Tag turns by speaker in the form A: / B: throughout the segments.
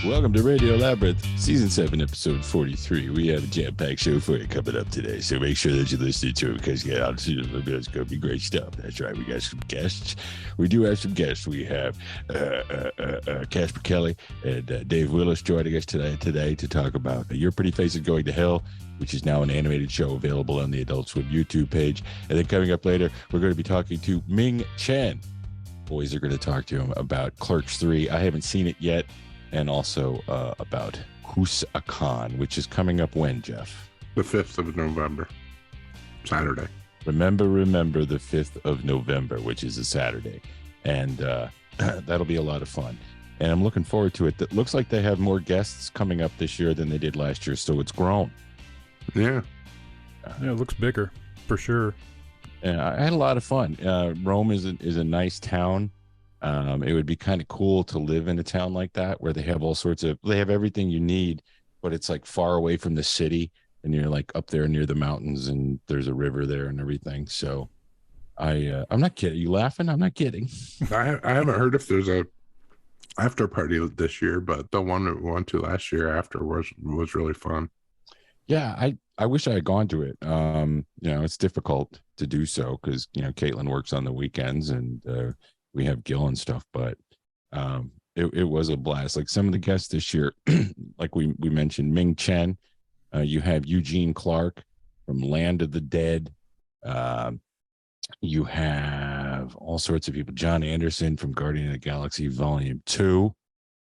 A: Welcome to Radio Labyrinth, Season 7, Episode 43. We have a jam-packed show for you coming up today, so make sure that you listen to it because, yeah, it's going to be great stuff. That's right, we got some guests. We do have some guests. We have Casper Kelly and Dave Willis joining us today to talk about Your Pretty Face is Going to Hell, which is now an animated show available on the Adult Swim YouTube page. And then coming up later, we're going to be talking to Ming Chen. Boys are going to talk to him about Clerks 3. I haven't seen it yet. And also about Coosacon, which is coming up when, Jeff?
B: The 5th of November, Saturday.
A: Remember the 5th of November, which is a Saturday. And that'll be a lot of fun. And I'm looking forward to it. It looks like they have more guests coming up this year than they did last year, so it's grown.
B: Yeah.
C: Yeah, it looks bigger, for sure.
A: And I had a lot of fun. Rome is a nice town. It would be kind of cool to live in a town like that where they have they have everything you need, but it's like far away from the city and you're like up there near the mountains and there's a river there and everything. So I'm not kidding. You laughing? I'm not kidding.
B: I haven't heard if there's a after party this year, but the one that we went to last year after was really fun.
A: Yeah, I wish I had gone to it. It's difficult to do so because, Caitlin works on the weekends and we have Gil and stuff, but it was a blast. Like some of the guests this year, like we mentioned, Ming Chen, you have Eugene Clark from Land of the Dead. You have all sorts of people. John Anderson from Guardian of the Galaxy Volume 2.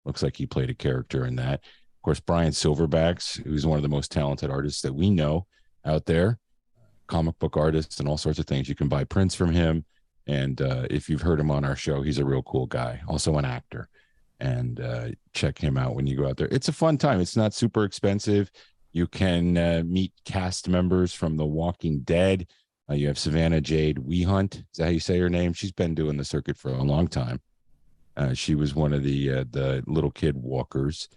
A: Looks like he played a character in that. Of course, Brian Silverbacks, who's one of the most talented artists that we know out there, comic book artist and all sorts of things. You can buy prints from him. And if you've heard him on our show, he's a real cool guy, also an actor. And check him out when you go out there. It's a fun time. It's not super expensive. You can meet cast members from The Walking Dead. You have Savannah Jade Wehunt. Is that how you say her name? She's been doing the circuit for a long time. She was one of the little kid walkers.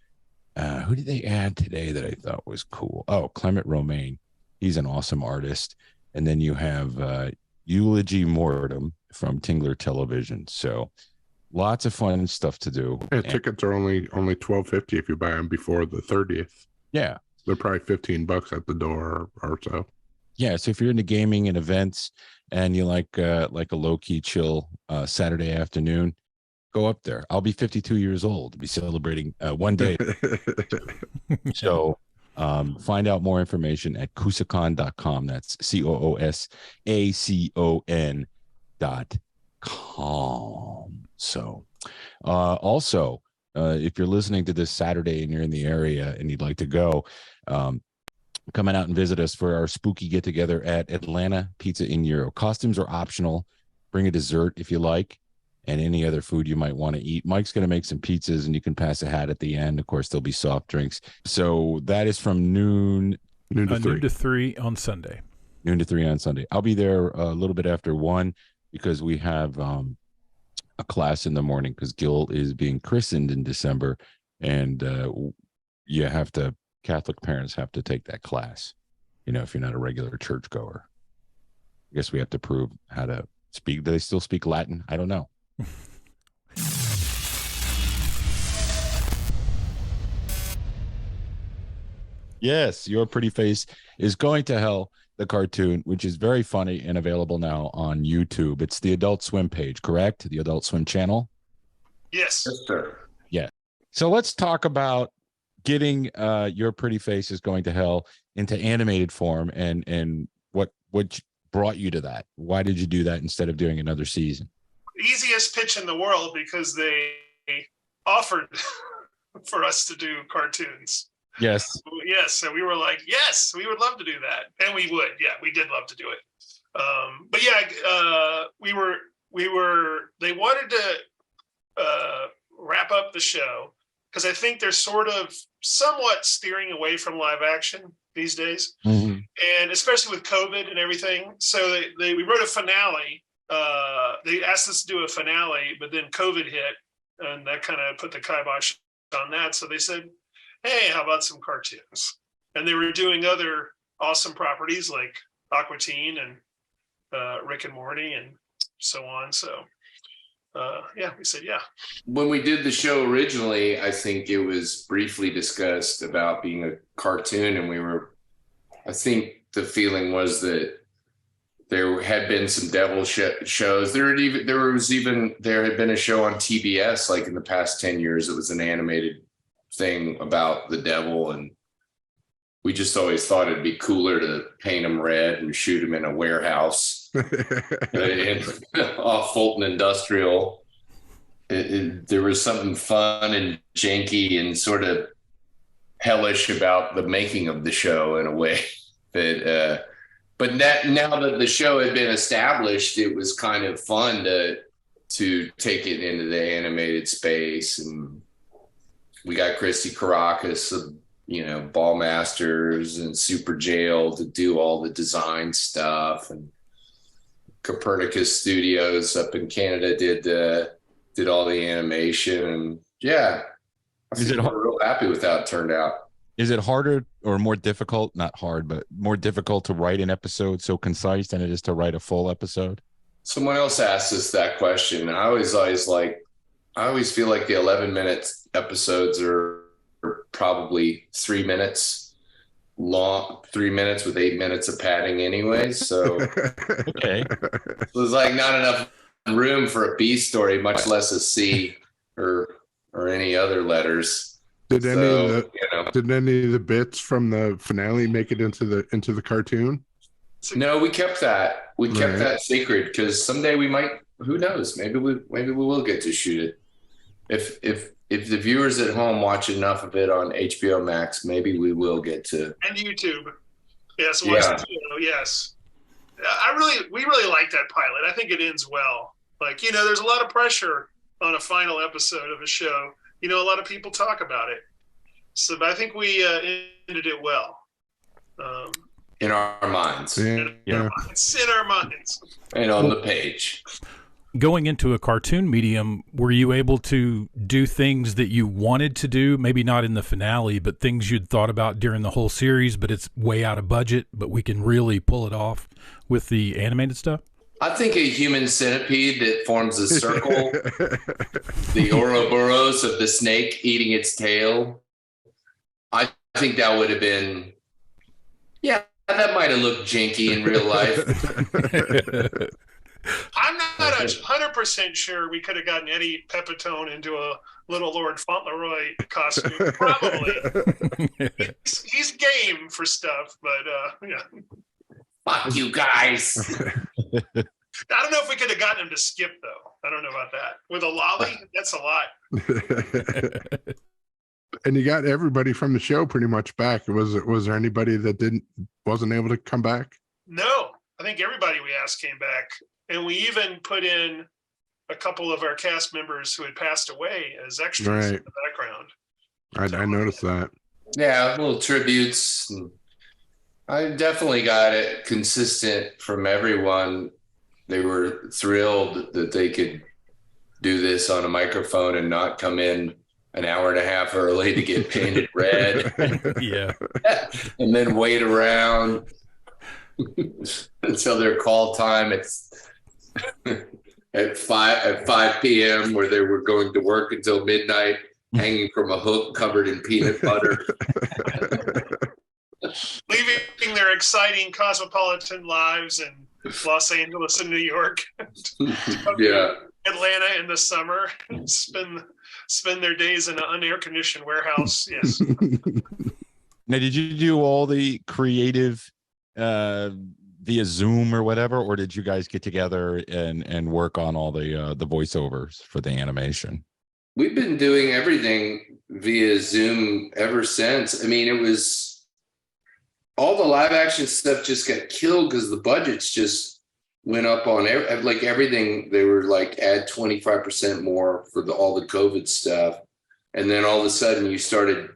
A: Who did they add today that I thought was cool? Oh, Clement Romaine. He's an awesome artist. And then you have Eulogy Mortem from Tingler Television. So lots of fun stuff to do.
B: Yeah, tickets are only $12.50 if you buy them before the 30th.
A: Yeah,
B: they're probably $15 at the door or so.
A: Yeah, so if you're into gaming and events and you like a low-key chill Saturday afternoon, go up there. I'll be 52 years old. I'll be celebrating one day. So find out more information at Coosacon.com. That's COOSACON.com. So also, if you're listening to this Saturday and you're in the area and you'd like to go, coming out and visit us for our spooky get together at Atlanta Pizza in Euro. Costumes are optional. Bring a dessert if you like, and any other food you might want to eat. Mike's going to make some pizzas and you can pass a hat at the end. Of course, there'll be soft drinks. So that is from noon
C: to 3 on Sunday.
A: Noon to 3 on Sunday. I'll be there a little bit after 1 because we have a class in the morning because Gil is being christened in December, and Catholic parents have to take that class, if you're not a regular churchgoer. I guess we have to prove how to speak. Do they still speak Latin? I don't know. Yes, Your Pretty Face is Going to Hell, the cartoon, which is very funny and available now on YouTube. It's the Adult Swim page, correct? The Adult Swim channel?
D: Yes.
B: Yes, sir.
A: Yeah. So let's talk about getting Your Pretty Face is Going to Hell into animated form and what brought you to that. Why did you do that instead of doing another season?
D: Easiest pitch in the world because they offered for us to do cartoons.
A: Yes.
D: Yes. So we were like, yes, we would love to do that. And we would. Yeah, we did love to do it. But yeah, they wanted to wrap up the show because I think they're sort of somewhat steering away from live action these days.
A: Mm-hmm.
D: And especially with COVID and everything. So we wrote a finale. They asked us to do a finale, but then COVID hit and that kind of put the kibosh on that. So they said, hey, how about some cartoons? And they were doing other awesome properties like Aqua Teen and Rick and Morty and so on. So we said, yeah.
E: When we did the show originally, I think it was briefly discussed about being a cartoon, and I think the feeling was that there had been some devil shows. There had been a show on TBS like in the past 10 years. It was an animated thing about the devil, and we just always thought it'd be cooler to paint him red and shoot him in a warehouse off Fulton Industrial. There was something fun and janky and sort of hellish about the making of the show in a way that but now that the show had been established, it was kind of fun to take it into the animated space. And we got Christy Caracas of Ball Masters and Super Jail to do all the design stuff, and Copernicus Studios up in Canada did all the animation. And yeah, we're real happy with how it turned out.
A: Is it harder or more difficult, not hard, but more difficult to write an episode so concise than it is to write a full episode?
E: Someone else asked us that question. I always feel like the 11-minute episodes are probably 3 minutes long, 3 minutes with 8 minutes of padding anyway. So
A: okay.
E: There's like not enough room for a B story, much less a C or any other letters.
B: Did any of the bits from the finale make it into the cartoon?
E: No, we kept that. We kept that secret because someday we might. Who knows? Maybe we will get to shoot it. If the viewers at home watch enough of it on HBO Max, maybe we will get to.
D: And YouTube. Yes. Yes. We really like that pilot. I think it ends well. Like, there's a lot of pressure on a final episode of a show. A lot of people talk about it. So, but I think we ended it well.
E: In our minds.
D: In our minds.
E: And on the page.
C: Going into a cartoon medium, were you able to do things that you wanted to do? Maybe not in the finale, but things you'd thought about during the whole series, but it's way out of budget, but we can really pull it off with the animated stuff?
E: I think a human centipede that forms a circle, the Ouroboros of the snake eating its tail. I think that would have been, that might have looked janky in real life.
D: I'm not 100% sure we could have gotten Eddie Pepitone into a Little Lord Fauntleroy costume. Probably. He's game for stuff, but yeah.
E: Fuck you guys.
D: I don't know if we could have gotten him to skip, though. I don't know about that. With a lolly, that's a lot.
B: And you got everybody from the show pretty much back. Was there anybody that wasn't able to come back?
D: No, I think everybody we asked came back, and we even put in a couple of our cast members who had passed away as extras in the background.
B: I noticed that.
E: Yeah, little tributes. I definitely got it consistent from everyone. They were thrilled that they could do this on a microphone and not come in an hour and a half early to get painted red.
C: Yeah.
E: And then wait around until their call time at 5 p.m. where they were going to work until midnight, hanging from a hook covered in peanut butter.
D: Leaving their exciting cosmopolitan lives in Los Angeles and New York. Atlanta in the summer. Spend their days in an unair-conditioned warehouse. Yes.
A: Now, did you do all the creative via Zoom or whatever, or did you guys get together and work on all the voiceovers for the animation?
E: We've been doing everything via Zoom ever since. I mean, it was all the live action stuff just got killed because the budgets just went up on everything. They were like add 25% more for all the COVID stuff. And then all of a sudden you started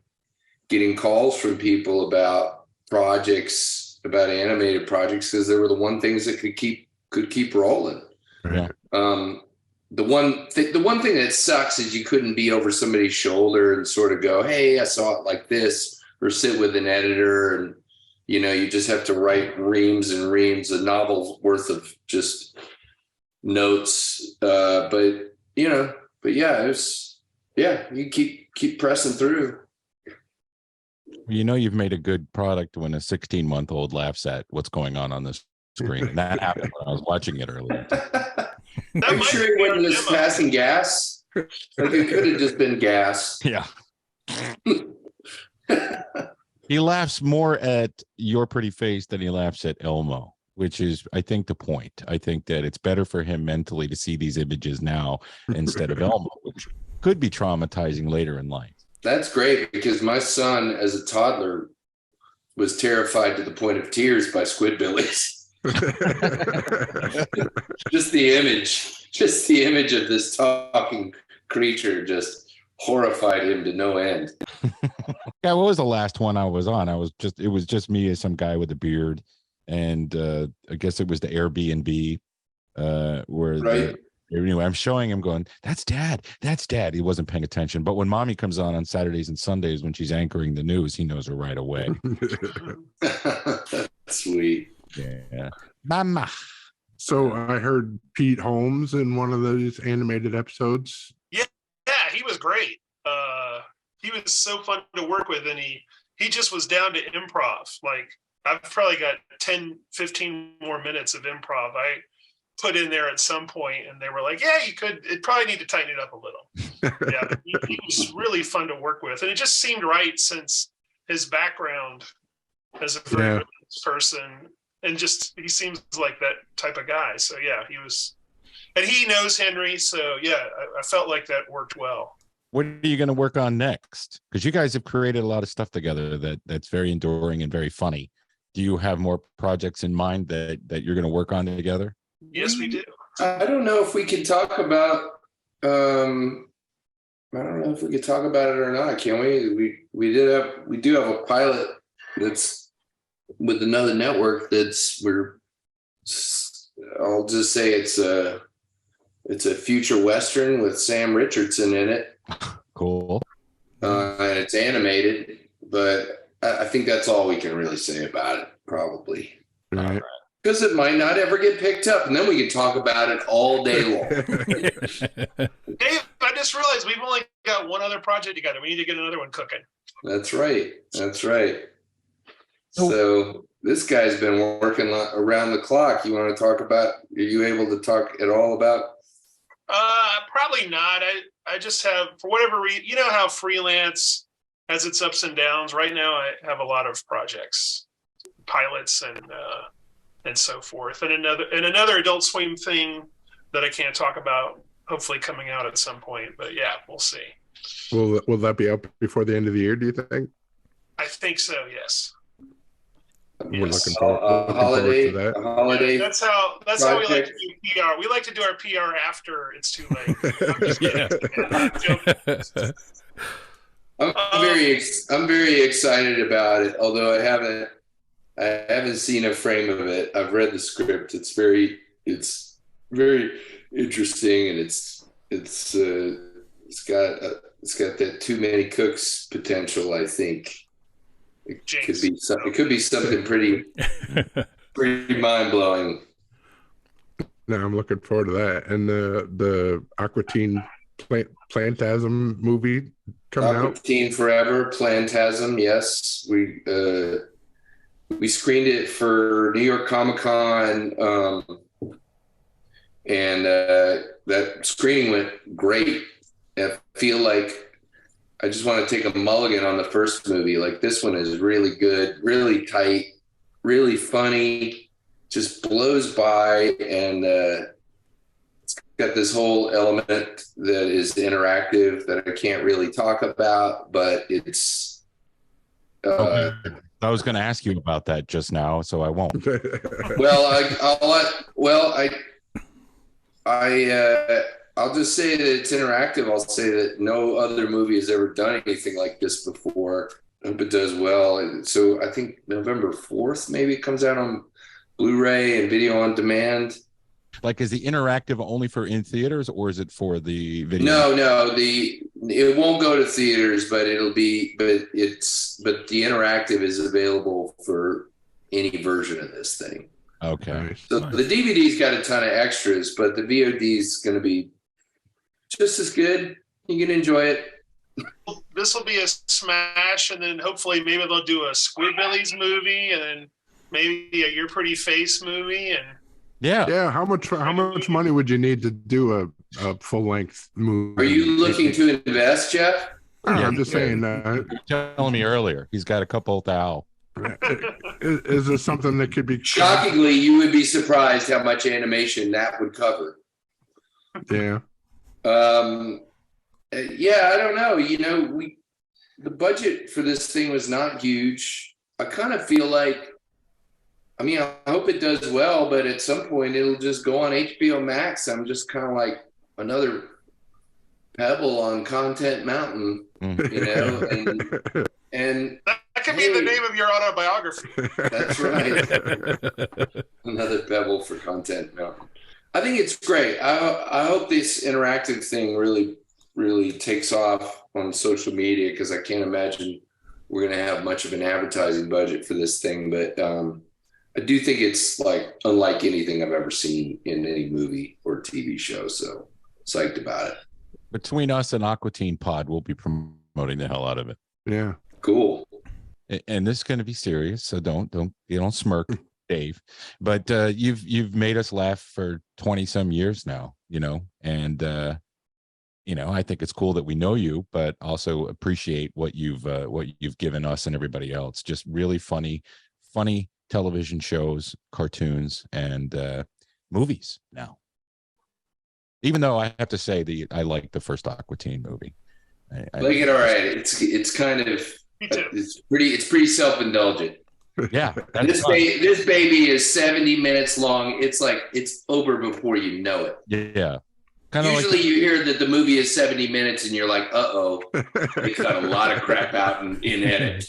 E: getting calls from people about projects, about animated projects, because they were the one things that could keep rolling.
A: Yeah.
E: The one thing that sucks is you couldn't be over somebody's shoulder and sort of go, hey, I saw it like this, or sit with an editor and, you just have to write reams and reams, a novel's worth of just notes. But but yeah, you keep pressing through.
A: You've made a good product when a 16-month-old laughs at what's going on the screen. And that happened when I was watching it earlier.
E: I'm sure it wasn't just passing gas. Like it could have just been gas.
A: Yeah. He laughs more at your pretty face than he laughs at Elmo, which is, I think, the point. I think that it's better for him mentally to see these images now instead of Elmo, which could be traumatizing later in life.
E: That's great, because my son, as a toddler, was terrified to the point of tears by Squidbillies. Just the image of this talking creature just horrified him to no end.
A: Yeah, what was the last one I was on? It was just me as some guy with a beard, and I guess it was the Airbnb where
E: right.
A: Anyway, I'm showing him going, that's dad. He wasn't paying attention. But when mommy comes on Saturdays and Sundays when she's anchoring the news, he knows her right away.
E: That's sweet.
A: Yeah. Mama.
B: So I heard Pete Holmes in one of those animated episodes.
D: Yeah, he was great. He was so fun to work with, and he just was down to improv. Like, I've probably got 10, 15 more minutes of improv I put in there at some point, and they were like, yeah, it'd probably need to tighten it up a little. Yeah, he was really fun to work with, and it just seemed right since his background as a freelance person, and just he seems like that type of guy. So yeah, he was, and he knows Henry, so yeah, I felt like that worked well.
A: What are you going to work on next? Because you guys have created a lot of stuff together that's very enduring and very funny. Do you have more projects in mind that you're going to work on together?
D: Yes, we do.
E: I don't know if we can talk about. I don't know if we could talk about it or not. Can we? We do have a pilot that's with another network. I'll just say it's a future Western with Sam Richardson in it.
A: Cool.
E: And it's animated, but I think that's all we can really say about it, probably.
B: Right.
E: Because it might not ever get picked up, and then we could talk about it all day long.
D: Dave, I just realized we've only got one other project together. We need to get another one cooking.
E: That's right. So this guy's been working around the clock. You want to talk about? Are you able to talk at all about?
D: Probably not. I just have, for whatever reason, you know how freelance has its ups and downs. Right now, I have a lot of projects, pilots, and so forth, and another Adult Swim thing that I can't talk about. Hopefully, coming out at some point. But yeah, we'll see.
B: Will that be up before the end of the year? Do you think?
D: I think so. Yes.
B: We're looking forward to that.
E: Holiday.
D: Yeah, that's how we like to do PR. We like to do our PR after it's too late.
E: I'm very excited about it. Although I haven't seen a frame of it. I've read the script. It's very interesting, and it's got that too many cooks potential. I think. It could be something pretty mind blowing.
B: No, I'm looking forward to that. And the Aqua Teen Plantasm movie coming out.
E: Aqua Teen Forever, Plantasm, yes. We screened it for New York Comic Con, and that screening went great. I feel like I just want to take a mulligan on the first movie. Like, this one is really good, really tight, really funny, just blows by, and it's got this whole element that is interactive that I can't really talk about, but it's.
A: Okay. I was going to ask you about that just now, so I won't.
E: I'll just say that it's interactive. I'll say that no other movie has ever done anything like this before. I hope it does well. And so I think November 4th, maybe it comes out on Blu-ray and video on demand.
A: Like, is the interactive only for in theaters, or is it for the video?
E: No, it won't go to theaters, but the interactive is available for any version of this thing.
A: Okay.
E: So the DVD's got a ton of extras, but the VOD is going to be just as good. You can enjoy it.
D: This will be a smash, and then hopefully maybe they'll do a Squidbillies movie, and then maybe a Your Pretty Face movie, and
B: yeah. How much money would you need to do a full length movie?
E: Are you looking to invest, Jeff?
B: I'm just saying.
A: Telling me earlier, he's got a couple thou.
B: Is this something that could be?
E: Shockingly, you would be surprised how much animation that would cover.
B: Yeah.
E: Yeah, I don't know. The budget for this thing was not huge. I kind of feel like, I hope it does well, but at some point it'll just go on HBO Max. I'm just kind of like another pebble on Content Mountain, and
D: that could be the name of your autobiography.
E: That's right. Another pebble for Content Mountain. I think it's great. I hope this interactive thing really takes off on social media, because I can't imagine we're going to have much of an advertising budget for this thing. But I do think it's like unlike anything I've ever seen in any movie or TV show. So psyched about it.
A: Between us and Aqua Teen Pod, we'll be promoting the hell out of it.
B: Yeah.
E: Cool.
A: And this is going to be serious, so don't smirk, Dave. But you've made us laugh for 20 some years now, and I think it's cool that we know you, but also appreciate what you've given us and everybody else. Just really funny television shows, cartoons, and movies now. Even though I have to say I like the first Aqua Teen movie.
E: I like it all right. It's kind of it's pretty self-indulgent.
A: Yeah.
E: This baby is 70 minutes long. It's like it's over before you know it.
A: Yeah.
E: Usually you hear that the movie is 70 minutes and you're like, uh-oh, they cut a lot of crap out in edit.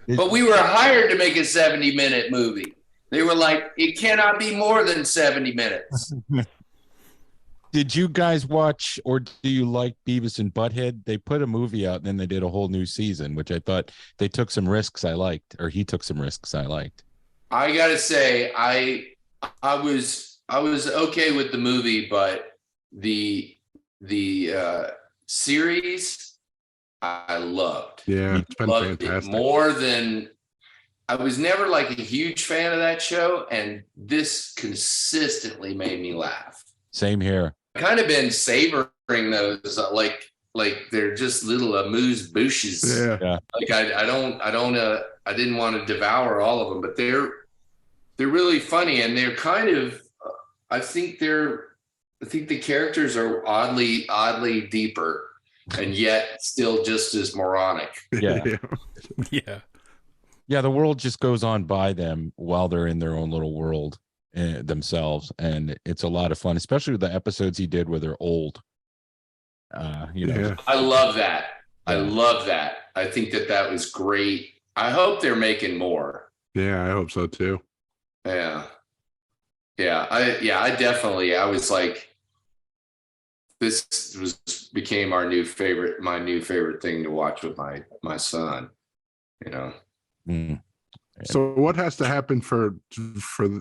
E: But we were hired to make a 70-minute movie. They were like, it cannot be more than 70 minutes.
A: Did you guys watch, or do you like Beavis and Butthead? They put a movie out and then they did a whole new season, which I thought they took some risks I liked, or he took some risks I liked.
E: I gotta say, I was okay with the movie, but the series I loved.
B: Yeah, it's been
E: loved
B: fantastic.
E: It more than I was never like a huge fan of that show, and this consistently made me laugh.
A: Same here.
E: Kind of been savoring those like they're just little amuse bouches.
B: Yeah.
E: Like I didn't want to devour all of them, but they're really funny, and they're kind of I think the characters are oddly deeper, and yet still just as moronic.
A: Yeah.
C: Yeah.
A: The world just goes on by them while they're in their own little world themselves, and it's a lot of fun, especially with the episodes he did where they're old.
B: Yeah.
E: I love that. I think that was great. I hope they're making more.
B: Yeah, I hope so too.
E: I was like, this became my new favorite thing to watch with my son,
B: So what has to happen for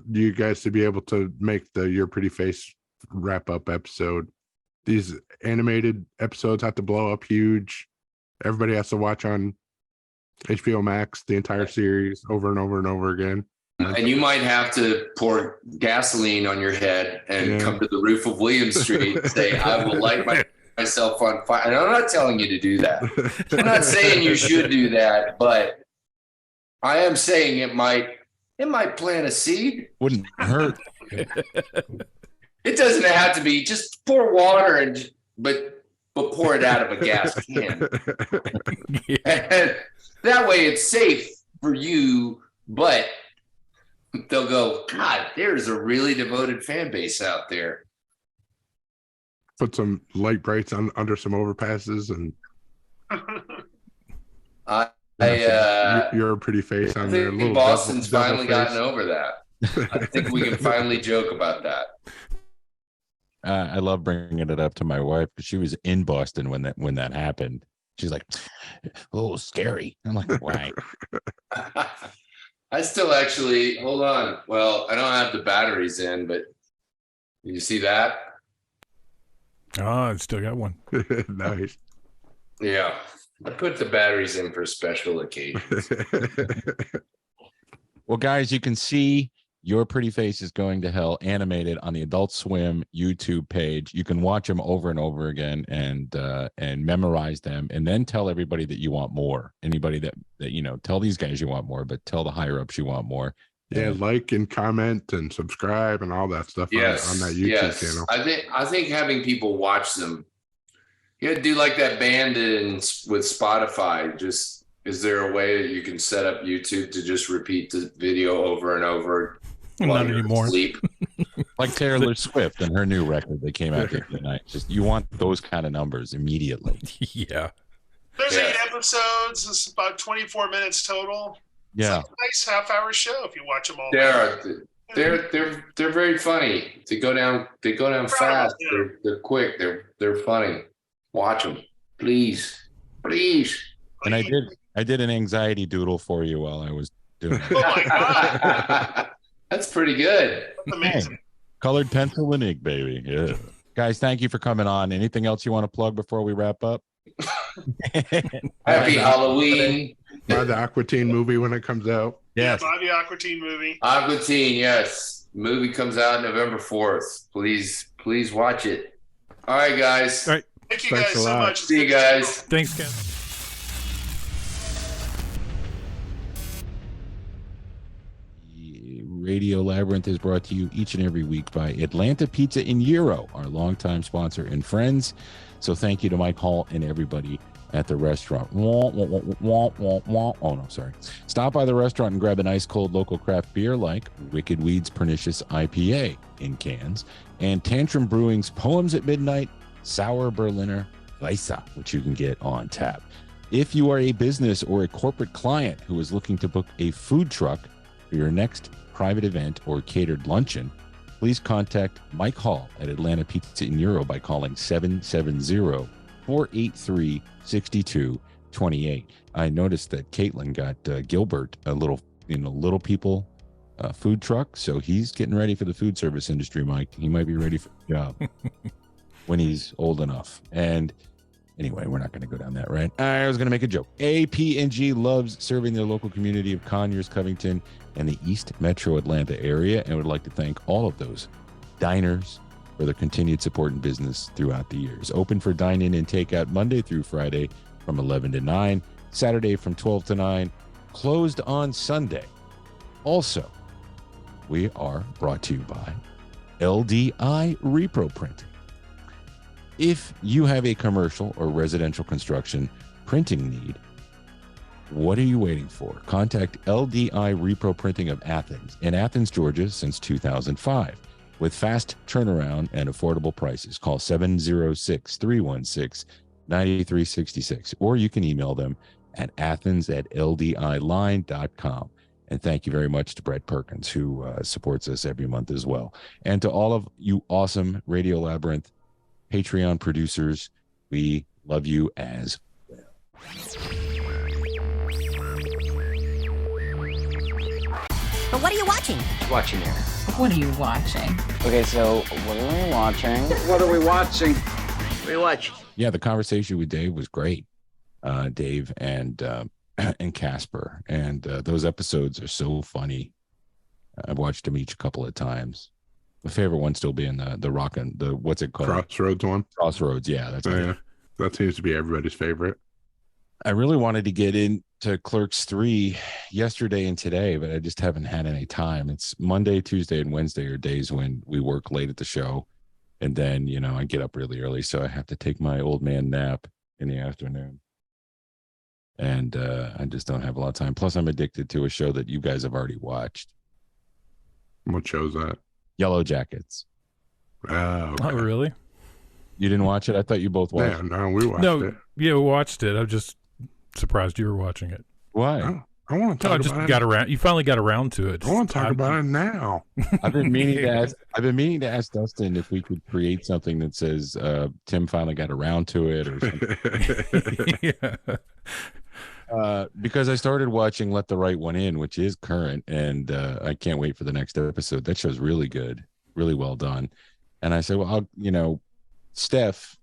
B: you guys to be able to make the Your Pretty Face wrap up episode? These animated episodes have to blow up huge. Everybody has to watch on HBO Max the entire series over and over and over again.
E: And you might have to pour gasoline on your head and come to the roof of William Street and say, I will light myself on fire. And I'm not telling you to do that. I'm not saying you should do that, but I am saying it might plant a seed.
A: Wouldn't hurt.
E: It doesn't have to be, just pour water but pour it out of a gas can. And that way it's safe for you, but they'll go, God, there's a really devoted fan base out there.
B: Put some light brights under some overpasses and Your Pretty Face on there.
E: I think Boston's finally gotten over that. I think we can finally joke about that.
A: I love bringing it up to my wife because she was in Boston when that happened. She's like, "Oh, scary." I'm like, "Why?"
E: I still actually hold on. Well, I don't have the batteries in, but you see that?
C: Oh, I still got one.
B: Nice.
E: Yeah. I put the batteries in for special occasions.
A: Well, guys, you can see Your Pretty Face is Going to Hell animated on the Adult Swim YouTube page. You can watch them over and over again and memorize them, and then tell everybody that you want more. Anybody that tell these guys you want more, but tell the higher ups you want more.
B: Yeah, like and comment and subscribe and all that stuff on that YouTube channel.
E: I think having people watch them, you gotta do like that band with Spotify. Just, is there a way that you can set up YouTube to just repeat the video over and over?
C: Not anymore.
E: Sleep?
A: Like Taylor Swift and her new record that came out the other night. Just, you want those kind of numbers immediately.
C: Yeah.
D: There's 8 episodes. It's about 24 minutes total.
A: Yeah.
D: It's like a nice half-hour show if you watch them all.
E: They're very funny. They go down fast. They're quick. They're funny. Watch them, please.
A: And I did an anxiety doodle for you while I was doing it.
D: Oh my God.
E: That's pretty good.
D: That's amazing.
A: Hey, colored pencil and ink, baby. Yeah. Guys, thank you for coming on. Anything else you want to plug before we wrap up?
E: Happy Halloween.
B: Buy the Aqua Teen movie when it comes out.
A: Yes.
D: Buy the Aqua Teen movie.
E: Aqua Teen, yes. Movie comes out November 4th. Please watch it. All right, guys.
C: All right.
D: Thank you
B: Thanks
D: guys
B: a
D: so
B: lot.
D: much.
E: See you guys.
C: Thanks, guys.
A: Radio Labyrinth is brought to you each and every week by Atlanta Pizza in Euro, our longtime sponsor and friends. So thank you to Mike Hall and everybody at the restaurant. Oh, no, sorry. Stop by the restaurant and grab an ice cold local craft beer like Wicked Weed's Pernicious IPA in cans and Tantrum Brewing's Poems at Midnight Sour Berliner Weisse, which you can get on tap. If you are a business or a corporate client who is looking to book a food truck for your next private event or catered luncheon, please contact Mike Hall at Atlanta Pizza in Euro by calling 770-483-6228. I noticed that Caitlin got Gilbert a little people food truck, so he's getting ready for the food service industry, Mike. He might be ready for the job when he's old enough. And anyway, we're not going to go down that, right? I was going to make a joke. AP&G loves serving their local community of Conyers, Covington, and the East Metro Atlanta area, and would like to thank all of those diners for their continued support and business throughout the years. Open for dine-in and takeout Monday through Friday from 11 to 9, Saturday from 12 to 9, closed on Sunday. Also, we are brought to you by LDI Repro Printing. If you have a commercial or residential construction printing need, what are you waiting for? Contact LDI Repro Printing of Athens in Athens, Georgia since 2005. With fast turnaround and affordable prices, call 706-316-9366, or you can email them at athens@ldiline.com. And thank you very much to Brett Perkins, who supports us every month as well. And to all of you awesome Radio Labyrinth Patreon producers, we love you as well.
F: But what are you watching?
G: Watching here.
H: What are you watching?
G: Okay, so what are we watching?
I: What are we watching?
G: What are you watching?
A: Yeah, the conversation with Dave was great. Dave and Casper, and those episodes are so funny. I've watched them each a couple of times. My favorite one still being the rockin' the what's it called?
B: Crossroads one.
A: Crossroads, yeah, that's
B: Yeah, that seems to be everybody's favorite.
A: I really wanted to get into Clerks 3 yesterday and today, but I just haven't had any time. It's Monday, Tuesday, and Wednesday are days when we work late at the show. And then, I get up really early, so I have to take my old man nap in the afternoon. And I just don't have a lot of time. Plus, I'm addicted to a show that you guys have already watched.
B: What show's that?
A: Yellow Jackets.
B: Oh, okay.
C: Oh, really?
A: You didn't watch it? I thought you both watched
B: Yeah, no, we watched it.
C: Yeah, we watched it. I'm just surprised you were watching it.
A: Why?
B: I want to talk about it.
C: You finally got around to it.
B: I want to talk about it now.
A: I've been meaning to ask Dustin if we could create something that says Tim finally got around to it or something.
C: Yeah.
A: Because I started watching Let the Right One In, which is current, and I can't wait for the next episode. That show's really good, really well done. And I said, well, Steph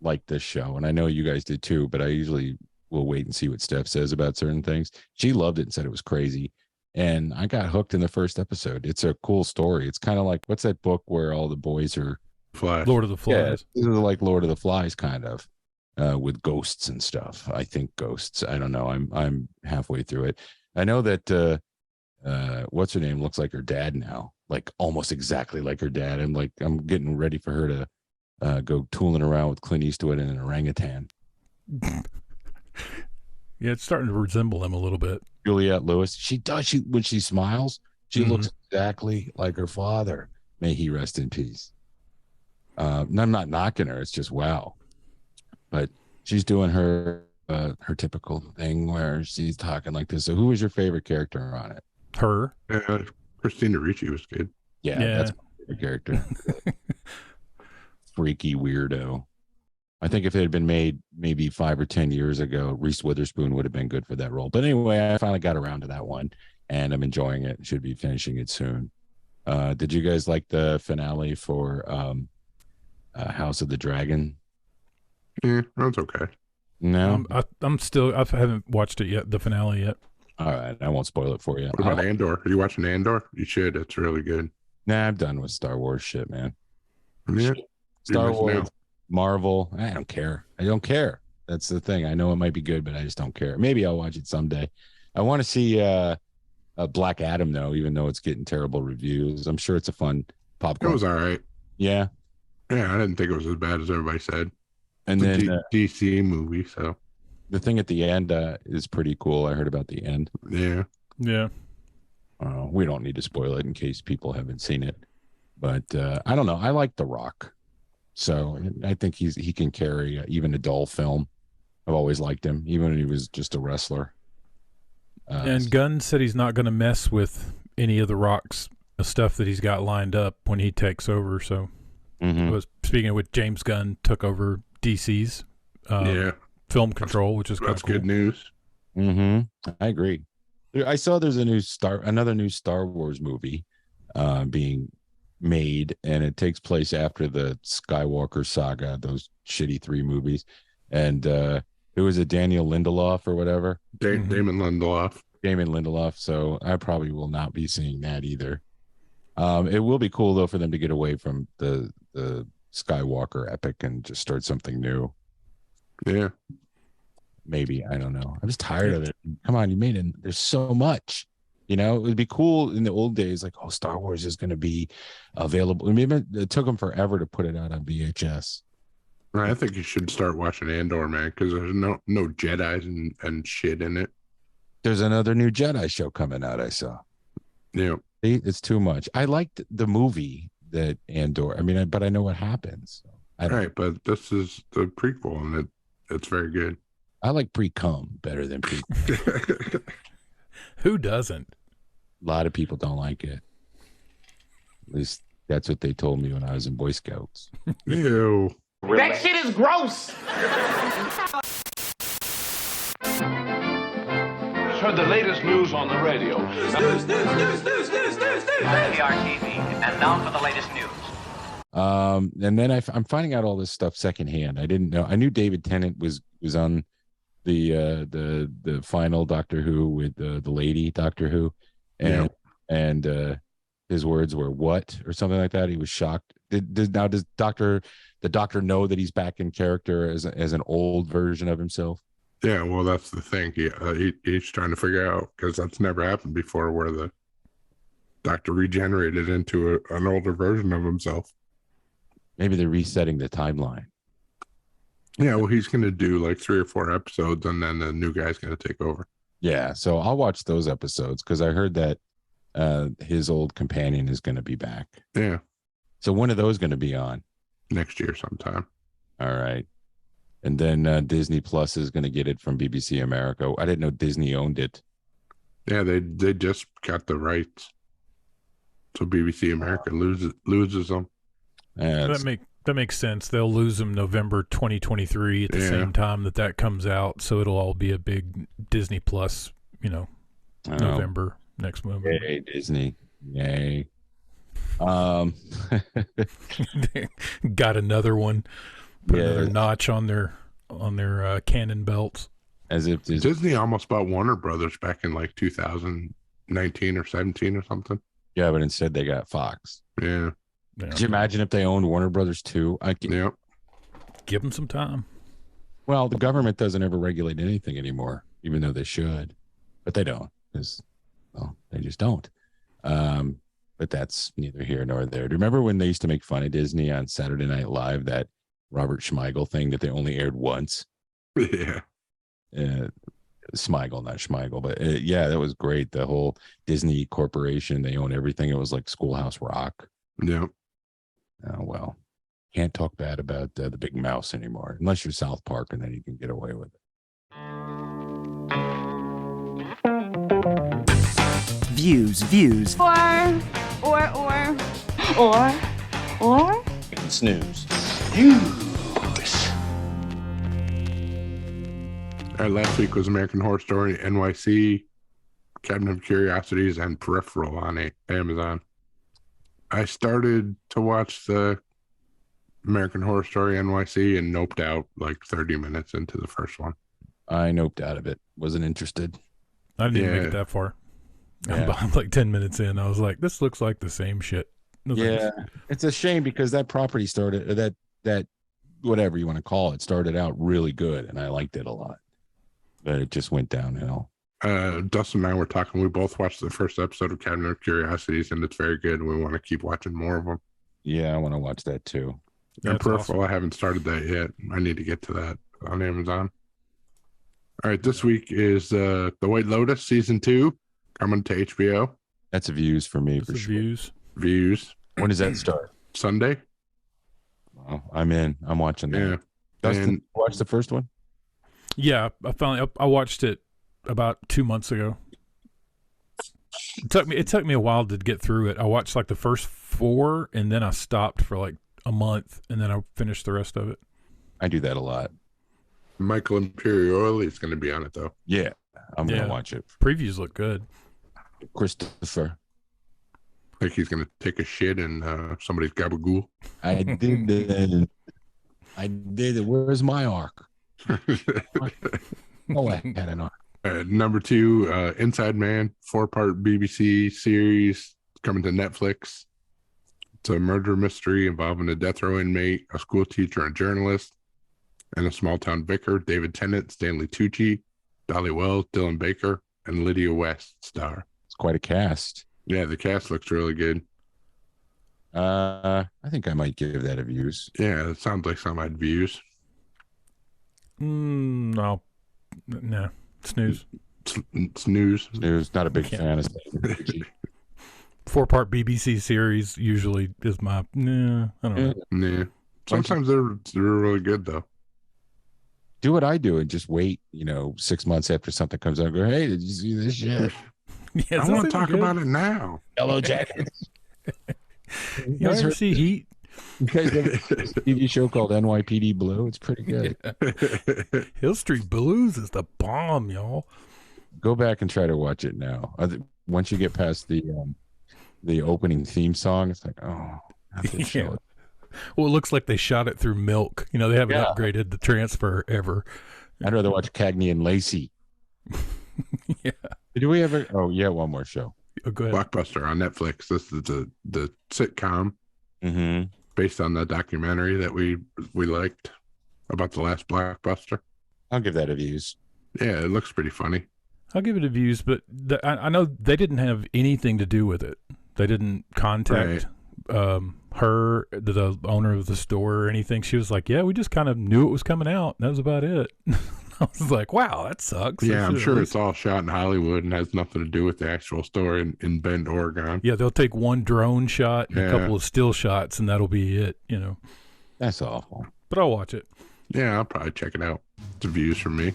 A: liked this show, and I know you guys did too, but I usually will wait and see what Steph says about certain things. She loved it and said it was crazy. And I got hooked in the first episode. It's a cool story. It's kind of like, what's that book where all the boys are
B: Flash.
C: Lord of the Flies.
A: Yeah, this is like Lord of the Flies kind of, with ghosts and stuff. I think ghosts. I don't know. I'm halfway through it. I know that what's her name looks like her dad now, like almost exactly like her dad. I'm getting ready for her to go tooling around with Clint Eastwood and an orangutan.
C: Yeah, it's starting to resemble him a little bit.
A: Juliette Lewis. She does. When she smiles, she looks exactly like her father. May he rest in peace. And I'm not knocking her. It's just wow. But she's doing her typical thing where she's talking like this. So who was your favorite character on it?
C: Her.
B: Christina Ricci was good.
A: Yeah. That's my favorite character. Freaky weirdo. I think if it had been made maybe 5 or 10 years ago, Reese Witherspoon would have been good for that role. But anyway, I finally got around to that one, and I'm enjoying it. Should be finishing it soon. Did you guys like the finale for House of the Dragon?
B: Yeah, that's okay.
A: No,
C: I haven't watched it yet, the finale yet.
A: All right, I won't spoil it for you.
B: What about Andor? Are you watching Andor? You should. It's really good.
A: Nah, I'm done with Star Wars shit, man.
B: Yeah.
A: Star Wars, Marvel, I don't care. I don't care. That's the thing. I know it might be good, but I just don't care. Maybe I'll watch it someday. I want to see Black Adam, though, even though it's getting terrible reviews. I'm sure it's a fun popcorn.
B: It was all right.
A: Yeah.
B: Yeah, I didn't think it was as bad as everybody said.
A: And
B: it's
A: then
B: DC movie, so
A: the thing at the end is pretty cool. I heard about the end.
B: Yeah.
C: Yeah.
A: We don't need to spoil it in case people haven't seen it. But I don't know. I like The Rock. So I think he can carry even a dull film. I've always liked him, even when he was just a wrestler.
C: And Gunn said he's not going to mess with any of The Rock's stuff that he's got lined up when he takes over. So I was speaking with James Gunn, took over DC's film control, which is kind of cool.
B: Good news.
A: I agree. I saw there's another new Star Wars movie being made, and it takes place after the Skywalker saga, those shitty 3 movies. And it was a Daniel Lindelof or whatever.
B: Damon
A: Lindelof. So I probably will not be seeing that either. It will be cool though for them to get away from the Skywalker epic and just start something new.
B: Yeah.
A: Maybe. I don't know. I'm just tired of it. Come on, you made it. There's so much. You know, it would be cool in the old days, like, oh, Star Wars is going to be available. I mean, it took them forever to put it out on VHS.
B: I think you should start watching Andor, man, because there's no Jedis and shit in it.
A: There's another new Jedi show coming out, I saw.
B: Yeah.
A: It's too much. I liked the movie that Andor. I mean, but I know what happens.
B: Right, but this is the prequel, and it's very good.
A: I like pre-cum better than prequel.
C: Who doesn't?
A: A lot of people don't like it. At least that's what they told me when I was in Boy Scouts.
B: Ew.
G: That shit is gross.
H: Heard the latest news on the radio.
I: News. NPR TV, and now for the latest news.
A: And then I'm finding out all this stuff secondhand. I didn't know. I knew David Tennant was on the final Doctor Who with the lady Doctor Who, and his words were "what" or something like that. He was shocked. Does the Doctor know that he's back in character as an old version of himself?
B: Yeah, well, that's the thing. He's trying to figure out, because that's never happened before, where the Doctor regenerated into an older version of himself.
A: Maybe they're resetting the timeline.
B: Yeah, well, he's going to do like 3 or 4 episodes, and then the new guy's going to take over.
A: Yeah, so I'll watch those episodes because I heard that his old companion is going to be back.
B: Yeah.
A: So when are those going to be on?
B: Next year sometime.
A: All right. And then Disney Plus is going to get it from BBC America. I didn't know Disney owned it.
B: Yeah, they just got the rights. So BBC America loses them.
C: That makes sense. They'll lose them November 2023 at the same time that comes out. So it'll all be a big Disney Plus, November, next November.
A: Yay, Disney. Yay.
C: Got another one. Put
A: Yeah.
C: another notch on their cannon belts.
A: As if this,
B: Disney almost bought Warner Brothers back in like 2019 or 17 or something.
A: yeah, but instead they got Fox.
B: Yeah.
C: Yeah.
A: Could you imagine if they owned Warner Brothers too?
B: Yeah.
C: Give them some time.
A: Well, the government doesn't ever regulate anything anymore, even though they should, but they don't, because they just don't. But that's neither here nor there. Do you remember when they used to make fun of Disney on Saturday Night Live, that Robert Schmeigel thing that they only aired once?
B: Yeah.
A: Smigel, not Schmeigel, but yeah, that was great. The whole Disney Corporation, they own everything. It was like Schoolhouse Rock.
B: Yeah.
A: Oh, well, can't talk bad about the big mouse anymore, unless you're South Park, and then you can get away with it.
J: Views.
F: Or.
H: Snooze.
B: Last week was American Horror Story, NYC, Cabinet of Curiosities, and Peripheral on Amazon. I started to watch the American Horror Story NYC and noped out like 30 minutes into the first one.
A: I noped out of it. Wasn't interested.
C: I didn't even make it that far.
A: Yeah.
C: I'm like 10 minutes in. I was like, this looks like the same shit.
A: Yeah, it's a shame because that property started, that whatever you want to call it, started out really good, and I liked it a lot. But it just went downhill.
B: Dustin and I were talking. We both watched the first episode of Cabinet of Curiosities, and it's very good. We want to keep watching more of them.
A: Yeah, I want to watch that too.
B: And Peripheral, awesome. I haven't started that yet. I need to get to that on Amazon. All right, this week is The White Lotus Season 2 coming to HBO.
A: That's a Views for me. For sure.
B: Views.
A: When does that start?
B: Sunday.
A: Oh, I'm in. I'm watching that.
B: Yeah.
A: Dustin, watch the first one?
C: Yeah, I watched it about 2 months ago. It took me a while to get through it. I watched like the first 4, and then I stopped for like a month, and then I finished the rest of it.
A: I do that a lot.
B: Michael Imperioli is going to be on it though.
A: Yeah, I'm going to watch it.
C: Previews look good.
A: Christopher.
B: Like he's going to take a shit in somebody's gabagool.
A: I did that. I did it. Where's my arc? Oh, I had an arc.
B: Number 2, Inside Man, 4-part BBC series coming to Netflix. It's a murder mystery involving a death row inmate, a school teacher and journalist, and a small town vicar. David Tennant, Stanley Tucci, Dolly Wells, Dylan Baker, and Lydia West star.
A: It's quite a cast.
B: Yeah, the cast looks really good.
A: I think I might give that a Views.
B: Yeah, it sounds like some I'd Views.
C: No. Snooze.
B: Snooze.
A: Not a big fan of Stanley.
C: 4-part BBC series usually is my. I don't know.
B: Yeah. Sometimes they're really good though.
A: Do what I do and just wait, 6 months after something comes out and go, hey, did you see this shit?
C: Yeah,
B: I want to talk about it now.
A: Yellow Jackets.
C: You ever see Heat?
A: You guys have a TV show called NYPD Blue? It's pretty good.
C: Yeah. Hill Street Blues is the bomb, y'all.
A: Go back and try to watch it now. Once you get past the opening theme song, it's like, oh,
C: yeah. Well, it looks like they shot it through milk. They haven't upgraded the transfer ever.
B: I'd rather watch Cagney and Lacey.
C: Yeah.
B: Did we ever? Oh, yeah, one more show.
C: Oh, go ahead.
B: Blockbuster on Netflix. This is the sitcom based on the documentary that we liked about the last Blockbuster.
A: I'll give that a views.
B: Yeah, it looks pretty funny.
C: I'll give it a views, but I know they didn't have anything to do with it. They didn't contact her, the owner of the store, or anything. She was like, yeah, we just kind of knew it was coming out. That was about it. I was like, wow, that sucks.
B: Yeah, I'm sure it's all shot in Hollywood and has nothing to do with the actual store in Bend, Oregon.
C: Yeah, they'll take one drone shot and a couple of still shots, and that'll be it,
A: That's awful.
C: But I'll watch it.
B: Yeah, I'll probably check it out. It's a views from me.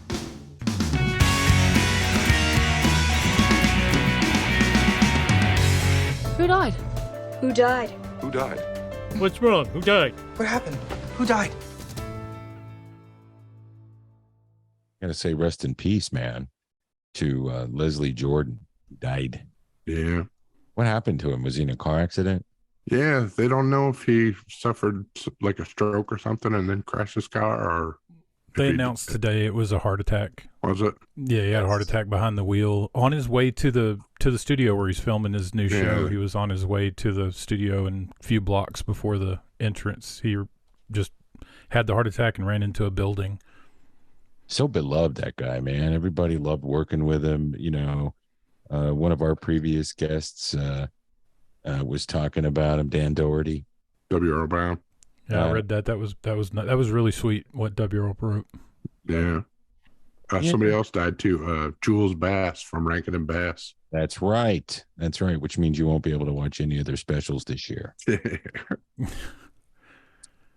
K: Who died?
L: Who died?
H: Who died?
C: What's wrong? Who died?
H: What happened? Who died?
A: Gotta say rest in peace, man, to Leslie Jordan, who died.
B: Yeah.
A: What happened to him? Was he in a car accident?
B: Yeah, they don't know if he suffered like a stroke or something and then crashed his car, or
C: They announced today it was a heart attack.
B: Was it?
C: Yeah, he had a heart attack behind the wheel on his way to the studio where he's filming his new show. He was on his way to the studio, and a few blocks before the entrance, he just had the heart attack and ran into a building.
A: So beloved, that guy, man. Everybody loved working with him. You know, one of our previous guests was talking about him, Dan Doherty.
B: W. Earl Brown.
C: Yeah, I read that. That was really sweet what W. Earl wrote.
B: Yeah. Somebody else died too. Jules Bass from Rankin and Bass.
A: That's right. That's right. Which means you won't be able to watch any of their specials this year.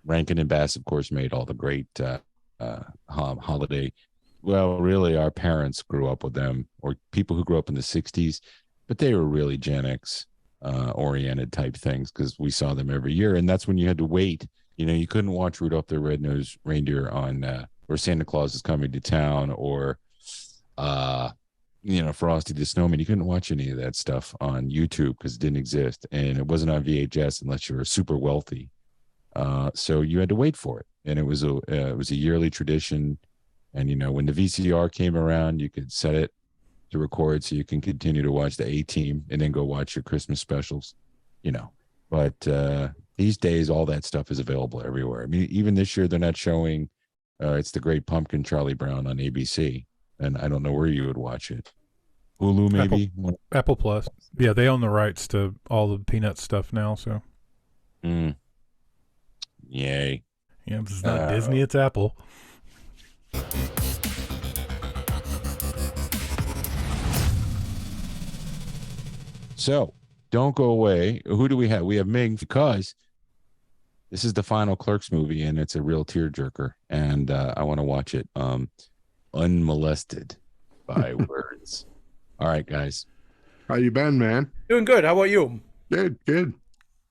A: Rankin and Bass, of course, made all the great holiday. Well, really, our parents grew up with them, or people who grew up in the 60s, but they were really Gen X oriented type things because we saw them every year. And that's when you had to wait. You know, you couldn't watch Rudolph the Red-Nosed Reindeer on or Santa Claus is Coming to Town, or Frosty the Snowman. You couldn't watch any of that stuff on YouTube because it didn't exist, and it wasn't on VHS unless you were super wealthy. So you had to wait for it, and it was a yearly tradition. And when the VCR came around, you could set it to record so you can continue to watch the A-Team and then go watch your Christmas specials. But these days all that stuff is available everywhere. I mean, even this year they're not showing It's the Great Pumpkin, Charlie Brown on ABC, and I don't know where you would watch it. Hulu, maybe?
C: Apple Plus. Yeah, they own the rights to all the Peanuts stuff now, so.
A: Yay.
C: Yeah, it's not Disney, it's Apple.
A: So, don't go away. Who do we have? We have Ming, because this is the final Clerks movie, and it's a real tearjerker, and I want to watch it unmolested by words. All right, guys.
B: How you been, man?
K: Doing good. How about you?
B: Good.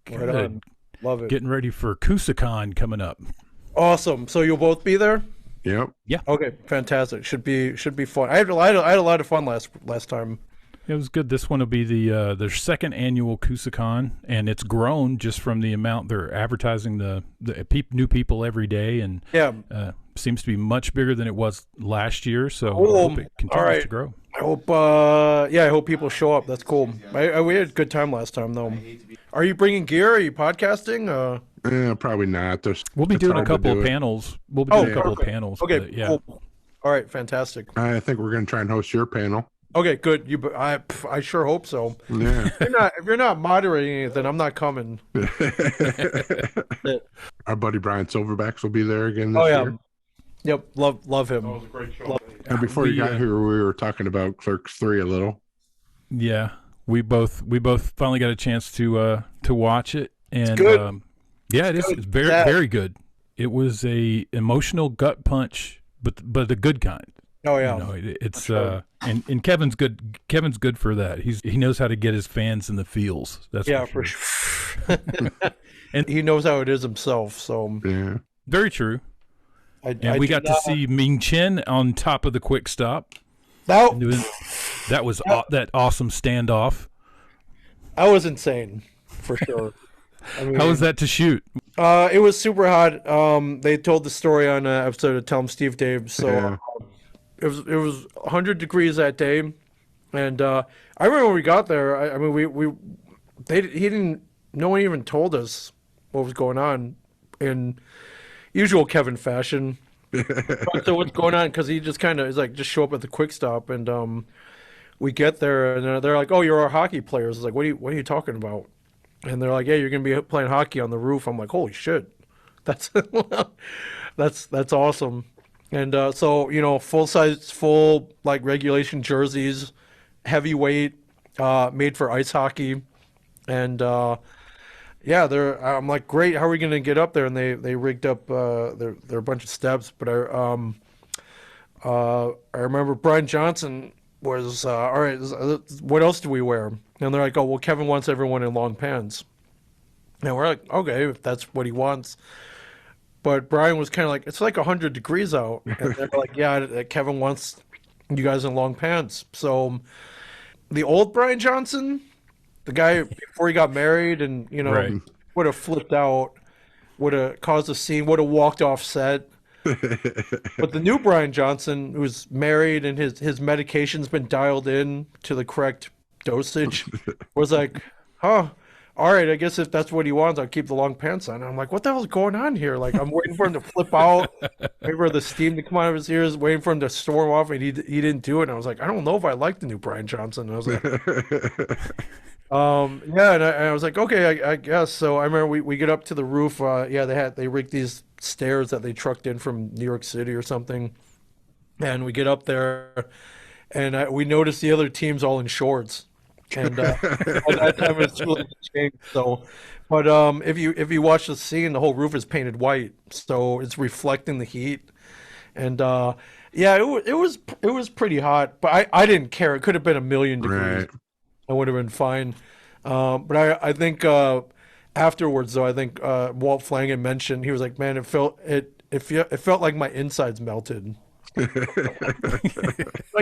K: Right on. Love it.
C: Getting ready for Coosacon coming up.
K: Awesome. So you'll both be there?
B: Yep.
C: Yeah.
K: Okay. Fantastic. Should be fun. I had a lot of fun last time.
C: It was good. This one will be their second annual Coosacon, and it's grown just from the amount they're advertising the new people every day, and seems to be much bigger than it was last year. So I hope it continues to grow.
K: I hope, I hope people show up. That's cool. We had a good time last time, though. Are you bringing gear? Are you podcasting?
B: Probably not.
C: We'll be doing a couple of panels. We'll be doing a couple of panels.
K: Okay,
C: but, yeah.
K: Cool. All right, fantastic.
B: I think we're going to try and host your panel.
K: Okay, good. I sure hope so.
B: Yeah.
K: If you're not moderating it, then I'm not coming.
B: Our buddy Brian Silverbacks will be there again this year.
K: Yep, love him.
L: That was a great show.
B: And before you got here, we were talking about Clerks 3 a little.
C: Yeah, we both finally got a chance to watch it, and
K: it's good.
C: It is. It's very very good. It was a emotional gut punch, but the good kind.
K: Oh yeah,
C: it's and Kevin's good. Kevin's good for that. He knows how to get his fans in the feels. That's
K: for sure. And he knows how it is himself. So
C: very true. We got to see Ming Chen on top of the quick stop. That was that awesome standoff.
K: That was insane, for sure. I mean,
C: how was that to shoot?
K: It was super hot. They told the story on an episode of Tell 'em Steve Dave. So it was 100 degrees that day, and I remember when we got there. No one even told us what was going on in usual Kevin fashion. So what's going on? Because he just kind of is like, just show up at the quick stop, and we get there, and they're like, "Oh, you're our hockey players." It's like, what are you talking about? And they're like, "Yeah, you're gonna be playing hockey on the roof." I'm like, "Holy shit, that's that's awesome!" And so full like regulation jerseys, heavyweight, made for ice hockey, and I'm like, great. How are we gonna get up there? And they rigged up there are a bunch of steps. But I remember Brian Johnson was all right. What else do we wear? And they're like, oh well, Kevin wants everyone in long pants. And we're like, okay, if that's what he wants. But Brian was kind of like, it's like 100 degrees out. And they're like, yeah, Kevin wants you guys in long pants. So the old Brian Johnson, The guy before he got married, and
C: Right.
K: would have flipped out, would have caused a scene, would have walked off set. But the new Brian Johnson, who's married and his medication's been dialed in to the correct dosage, was like, huh, all right, I guess if that's what he wants, I'll keep the long pants on. And I'm like, what the hell's going on here? Like, I'm waiting for him to flip out, waiting for the steam to come out of his ears, waiting for him to storm off, and he didn't do it. And I was like, I don't know if I like the new Brian Johnson. And I was like, yeah, and I was like, okay, I guess. So I remember we get up to the roof. They rigged these stairs that they trucked in from New York City or something, and we get up there, and we notice the other team's all in shorts. And at that time it's really changed. So, but if you watch the scene, the whole roof is painted white, so it's reflecting the heat. And it was pretty hot, but I didn't care. It could have been 1,000,000 degrees.
B: Right.
K: I would have been fine. But I think afterwards, though, I think Walt Flanagan mentioned, he was like, man, it felt like my insides melted. I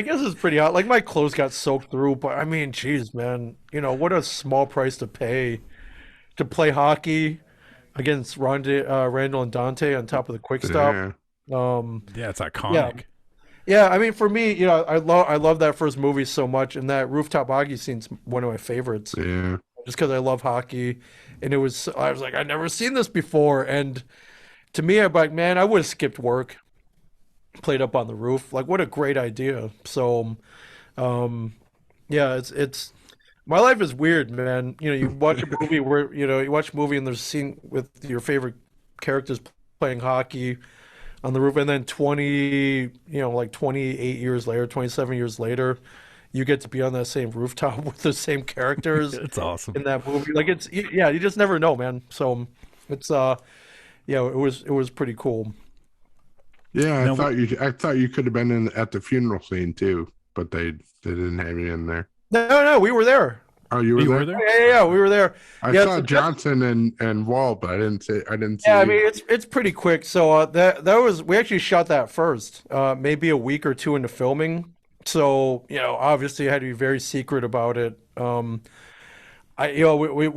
K: guess it's pretty hot. Like, my clothes got soaked through, but I mean, geez, man, what a small price to pay to play hockey against Randall and Dante on top of the quick stop.
C: Yeah, it's iconic.
K: Yeah, I mean, for me, I love that first movie so much, and that rooftop hockey scene's one of my favorites.
B: Yeah,
K: just because I love hockey, and I was like, I've never seen this before, and to me, I'm like, man, I would have skipped work, played up on the roof. Like, what a great idea. So, yeah, it's my life is weird, man. You watch a movie where you watch a movie and there's a scene with your favorite characters playing hockey on the roof, and then 28 years later, 27 years later, you get to be on that same rooftop with the same characters.
C: It's awesome
K: in that movie. Like, you just never know, man. So it's it was pretty cool.
B: Yeah, I thought you could have been at the funeral scene too, but they didn't have you in there.
K: No, we were there.
B: Oh, you were there?
K: Yeah, we were there.
B: I saw Johnson and Walt, but I didn't see.
K: Yeah, I mean, it's pretty quick. So we actually shot that first, maybe a week or two into filming. So obviously I had to be very secret about it. We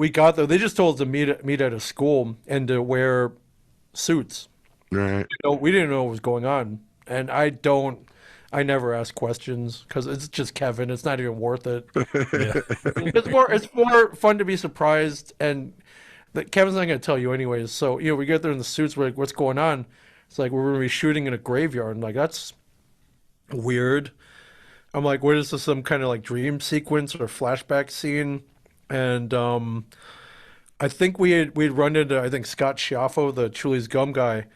K: got there. They just told us to meet at a school and to wear suits.
B: Right.
K: We didn't know what was going on, and I never ask questions because it's just Kevin. It's not even worth it. Yeah. It's more fun to be surprised, and Kevin's not going to tell you anyways. So we get there in the suits. We're like, what's going on? It's like, we're going to be shooting in a graveyard. I'm like, that's weird. I'm like, what is this? Some kind of like dream sequence or flashback scene? And I think we'd run into Scott Schiaffo, the Chuli's Gum guy.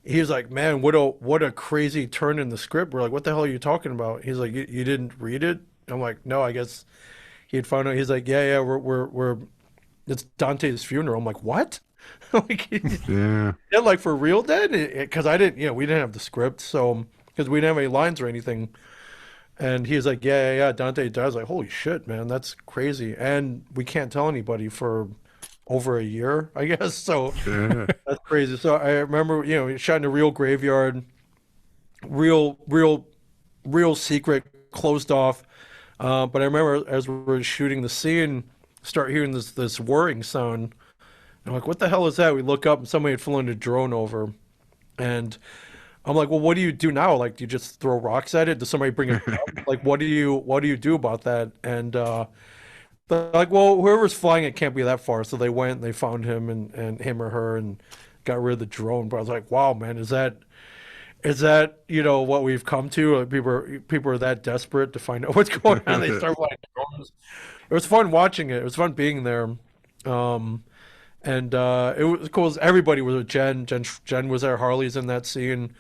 K: He was like, man, what a crazy turn in the script. We're like, what the hell are you talking about? He's like, you didn't read it? I'm like, no, I guess he had found out. He's like, yeah, we're it's Dante's funeral. I'm like, what? Like,
B: yeah,
K: like, for real, Dad? Because I didn't, we didn't have the script, so because we didn't have any lines or anything. And he was like, yeah, Dante died. I was like, holy shit, man, that's crazy. And we can't tell anybody for over a year, I guess. So
B: yeah.
K: That's crazy. So I remember, we shot in a real graveyard, real secret, closed off. But I remember as we were shooting the scene, start hearing this whirring sound. I'm like, what the hell is that? We look up and somebody had flown a drone over. And I'm like, well, what do you do now? Like, do you just throw rocks at it? Does somebody bring it up? Like, what do you do about that? And they're like, well, whoever's flying it can't be that far. So they went and they found him and him or her and got rid of the drone. But I was like, wow, man, is that what we've come to? People are that desperate to find out what's going on. They start flying drones. It was fun watching it. It was fun being there. And it was cool. Everybody was with Jen. Jen was there. Harley's in that scene.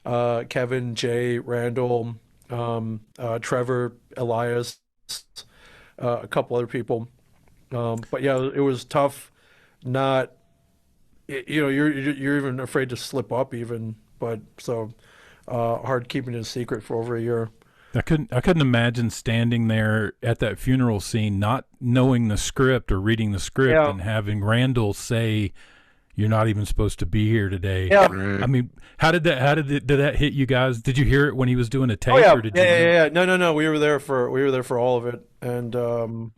K: Kevin, Jay, Randall, Trevor, Elias, a couple other people. But yeah, it was tough. Not, you're even afraid to slip up even. But so hard keeping it a secret for over a year.
C: I couldn't imagine standing there at that funeral scene, not knowing the script or reading the script, and having Randall say, "You're not even supposed to be here today."
K: Yeah.
C: I mean, did that hit you guys? Did you hear it when he was doing a tape?
K: Oh, yeah.
C: Or did you?
K: Yeah. No. We were there for all of it, and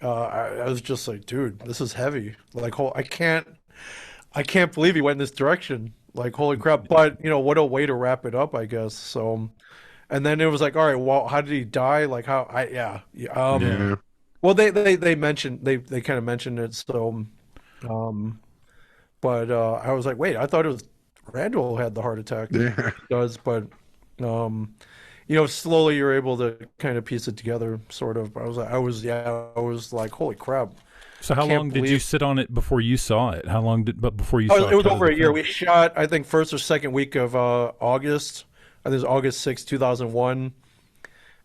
K: I was just like, dude, this is heavy. Like, I can't believe he went in this direction. Like, holy crap! But what a way to wrap it up, I guess. So, and then it was like, all right, well, how did he die? Like, how?
B: Yeah.
K: Well, they mentioned they kind of mentioned it. So, but I was like, wait, I thought it was Randall who had the heart attack.
B: Yeah.
K: He does, but slowly you're able to kind of piece it together, sort of. I was like, holy crap.
C: So how long did you sit on it before you saw it? How long before you saw it?
K: It was over a year. We shot, I think, first or second week of August. I think it was August 6, 2001.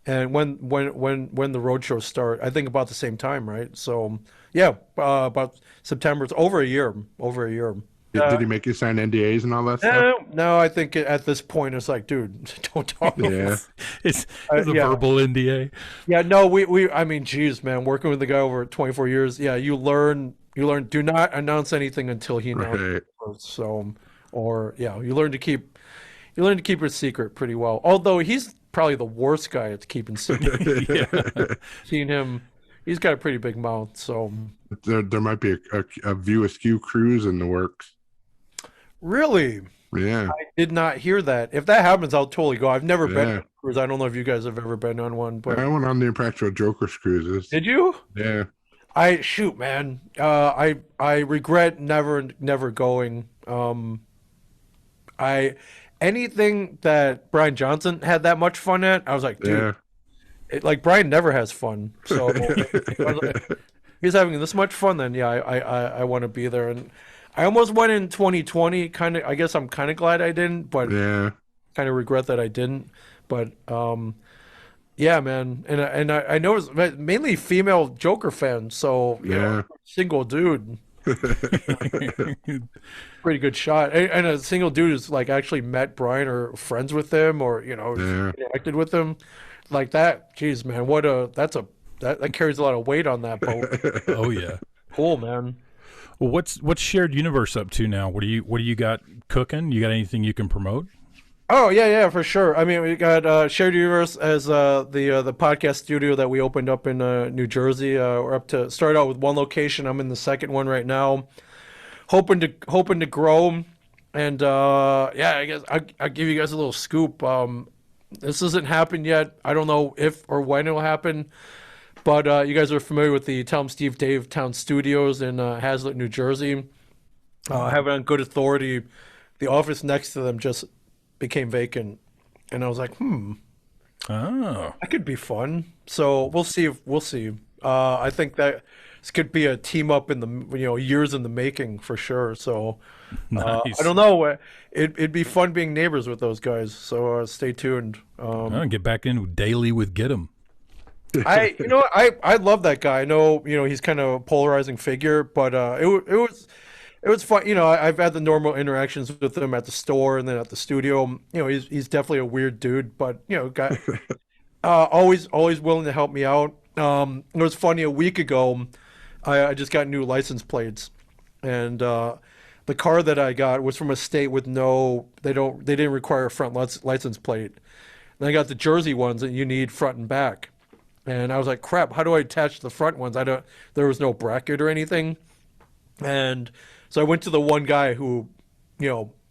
K: And when the road shows start, I think about the same time, right? So yeah, about September. It's over a year.
B: Did he make you sign NDAs and all that stuff?
K: No, I think at this point it's like, dude, don't talk.
B: Yeah.
C: It's a verbal NDA.
K: Yeah, no, I mean, geez, man, working with the guy over 24 years, yeah, you learn, do not announce anything until he announces it first. So, you learn to keep it secret pretty well. Although he's probably the worst guy at keeping secret. Yeah. Seeing him, he's got a pretty big mouth, so.
B: There might be a View Askew cruise in the works.
K: Really?
B: Yeah.
K: I did not hear that. If that happens, I'll totally go. I've never been on a cruise. I don't know if you guys have ever been on one, but
B: I went on the Impractical Jokers cruises.
K: Did you?
B: Yeah.
K: Man. I regret never going. Anything that Brian Johnson had that much fun at, I was like, dude, like Brian never has fun. So he's having this much fun, then I want to be there. And I almost went in 2020. I guess I'm kind of glad I didn't, but kind of regret that I didn't. But yeah, man, and I know it's mainly female Joker fans, so single dude. Pretty good shot, and a single dude who's like actually met Brian or friends with him or interacted with him like that. Jeez, man, that carries a lot of weight on that boat.
C: Oh yeah,
K: cool, man.
C: Well, what's Shared Universe up to now? What do you got cooking? You got anything you can promote?
K: Oh yeah, for sure. I mean, we got Shared Universe as the podcast studio that we opened up in New Jersey. We're start out with one location. I'm in the second one right now, hoping to grow. And I guess I'll give you guys a little scoop. This hasn't happened yet. I don't know if or when it'll happen. But you guys are familiar with the Tell 'em Steve Dave Town Studios in Hazlet, New Jersey. I have it on good authority. The office next to them just became vacant, and I was like, that could be fun. So we'll see. I think that this could be a team up in the years in the making for sure. So nice. I don't know. It'd be fun being neighbors with those guys. So stay tuned.
C: Get back in daily with Get 'em.
K: I love that guy. I know he's kind of a polarizing figure, but it was fun. I've had the normal interactions with him at the store and then at the studio. He's definitely a weird dude, but guy always willing to help me out. It was funny, a week ago I just got new license plates, and the car that I got was from a state with they didn't require a front license plate. And I got the Jersey ones that you need front and back. And I was like, crap, how do I attach the front ones? There was no bracket or anything. And so I went to the one guy who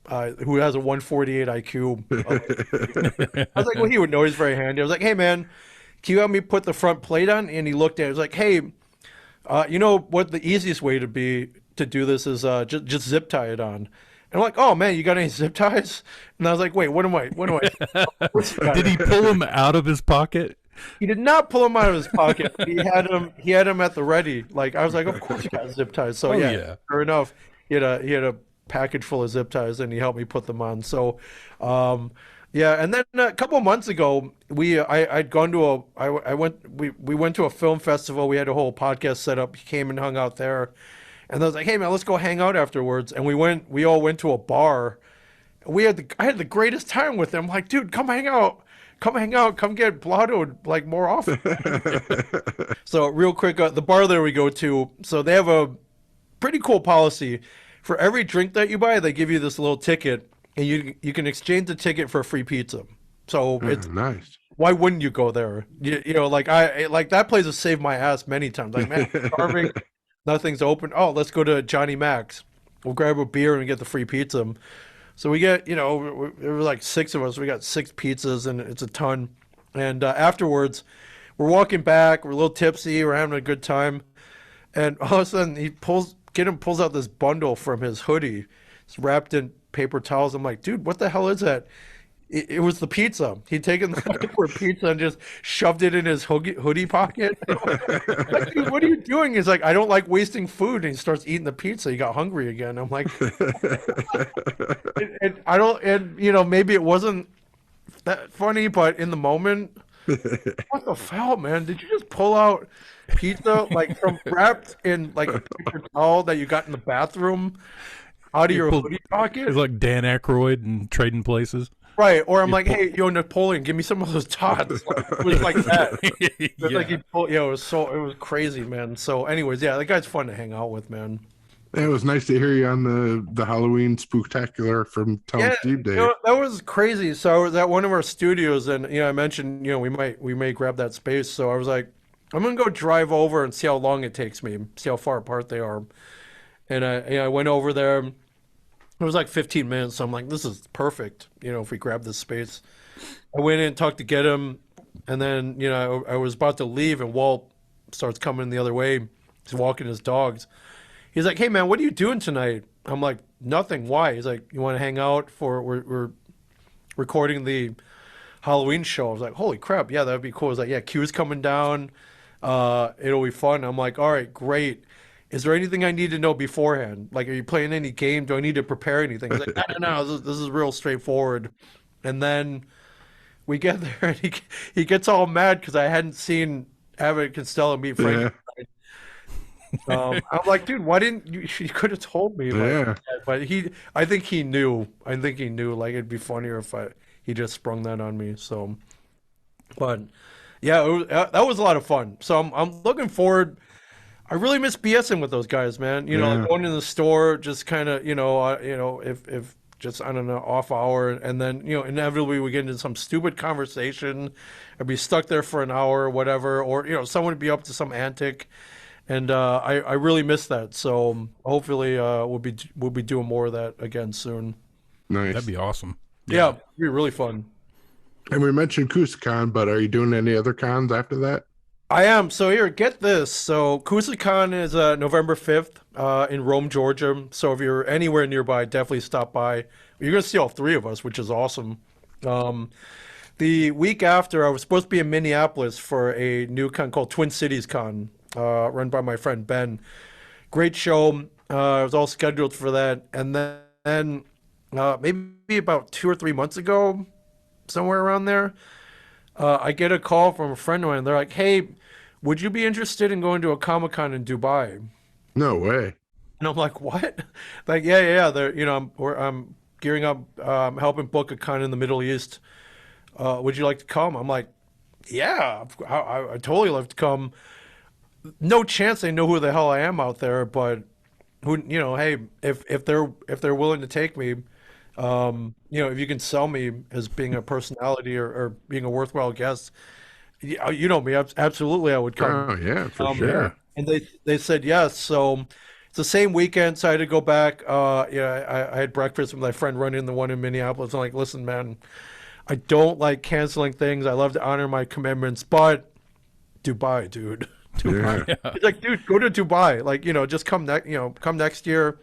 K: has a 148 IQ. I was like, well, he would know. He's very handy. I was like, hey, man, can you help me put the front plate on? And he looked at it. He was like, hey, you know what the easiest way to do this is just zip tie it on. And I'm like, oh, man, you got any zip ties? And I was like, wait, what am I?
C: Did he pull them out of his pocket?
K: He did not pull them out of his pocket. He had them at the ready. Like, I was like, of course you got zip ties. So sure enough, he had a package full of zip ties, and he helped me put them on. So, and then a couple of months ago, we went to a film festival. We had a whole podcast set up. He came and hung out there, and I was like, hey man, let's go hang out afterwards. And we all went to a bar. I had the greatest time with him. Like, dude, come hang out, come get blottoed like more often. So real quick, the bar that we go to, so they have a pretty cool policy. For every drink that you buy, they give you this little ticket, and you can exchange the ticket for a free pizza. So it's
B: nice.
K: why wouldn't you go there? You know, like like that place has saved my ass many times. Like, man, I'm starving, nothing's open. Oh, let's go to Johnny Mac's. We'll grab a beer and get the free pizza. So we get, you know, there were like 6 of us. We got 6 pizzas, and it's a ton. And afterwards, we're walking back. We're a little tipsy. We're having a good time. And all of a sudden, pulls out this bundle from his hoodie. It's wrapped in paper towels. I'm like, dude, what the hell is that? It was the pizza. He'd taken the pizza and just shoved it in his hoodie pocket. Like, dude, what are you doing? He's like, I don't like wasting food. And he starts eating the pizza. He got hungry again. I'm like, and I don't, and you know, maybe it wasn't that funny, but in the moment, what the hell, man? Did you just pull out pizza like from wrapped in like a paper towel that you got in the bathroom out of your hoodie pocket?
C: It's like Dan Aykroyd and Trading Places.
K: Right, or I'm like, hey, yo, Napoleon, give me some of those tots. Like, it was like that. It was like he pulled, it was crazy, man. So, anyways, yeah, that guy's fun to hang out with, man.
B: It was nice to hear you on the Halloween Spooktacular from Tom Steve Day.
K: You know, that was crazy. So I was at one of our studios, and I mentioned, we may grab that space. So I was like, I'm gonna go drive over and see how long it takes me, see how far apart they are. And I went over there. It was like 15 minutes. So I'm like, this is perfect, if we grab this space. I went in, talked to get him, and then, I was about to leave, and Walt starts coming the other way. He's walking his dogs. He's like, hey, man, what are you doing tonight? I'm like, nothing. Why? He's like, you want to hang out we're recording the Halloween show. I was like, holy crap. Yeah, that'd be cool. He's like, yeah, Q's coming down. It'll be fun. I'm like, all right, great. Is there anything I need to know beforehand? Like, are you playing any game? Do I need to prepare anything? He's like, no, this is real straightforward. And then we get there, and he gets all mad because I hadn't seen Abbott and Costello meet Frank. Yeah. I'm like, dude, why didn't you could have told me. But I think he knew. Like, it'd be funnier if he just sprung that on me. So, but yeah, that was a lot of fun. So I'm looking forward. I really miss BSing with those guys, man. Like going in the store, just kind of, if just, I don't know, off hour, and then, inevitably we get into some stupid conversation. I'd be stuck there for an hour or whatever, or, someone would be up to some antic. And I really miss that. So hopefully we'll be doing more of that again soon.
B: Nice.
C: That'd be awesome.
K: Yeah, it'd be really fun.
B: And we mentioned Coosacon, but are you doing any other cons after that?
K: I am. So here, get this. So Coosacon is November 5th in Rome, Georgia. So if you're anywhere nearby, definitely stop by. You're going to see all 3 of us, which is awesome. The week after, I was supposed to be in Minneapolis for a new con called Twin Cities Con, run by my friend Ben. Great show. I was all scheduled for that. And then maybe about 2 or 3 months ago, somewhere around there, I get a call from a friend of mine. They're like, hey, would you be interested in going to a Comic-Con in Dubai?
B: No way.
K: And I'm like, what? Like, yeah. They're, I'm gearing up, helping book a con in the Middle East. Would you like to come? I'm like, yeah, I totally love to come. No chance they know who the hell I am out there, but hey, if they're willing to take me, if you can sell me as being a personality or being a worthwhile guest, you know me, absolutely, I would come.
B: Oh yeah, for sure.
K: And they said yes. So it's the same weekend, so I had to go back. I had breakfast with my friend running the one in Minneapolis. I'm like, listen, man, I don't like canceling things. I love to honor my commitments, but Dubai, dude. Dubai. Yeah. He's like, dude, go to Dubai. Like, just come next year.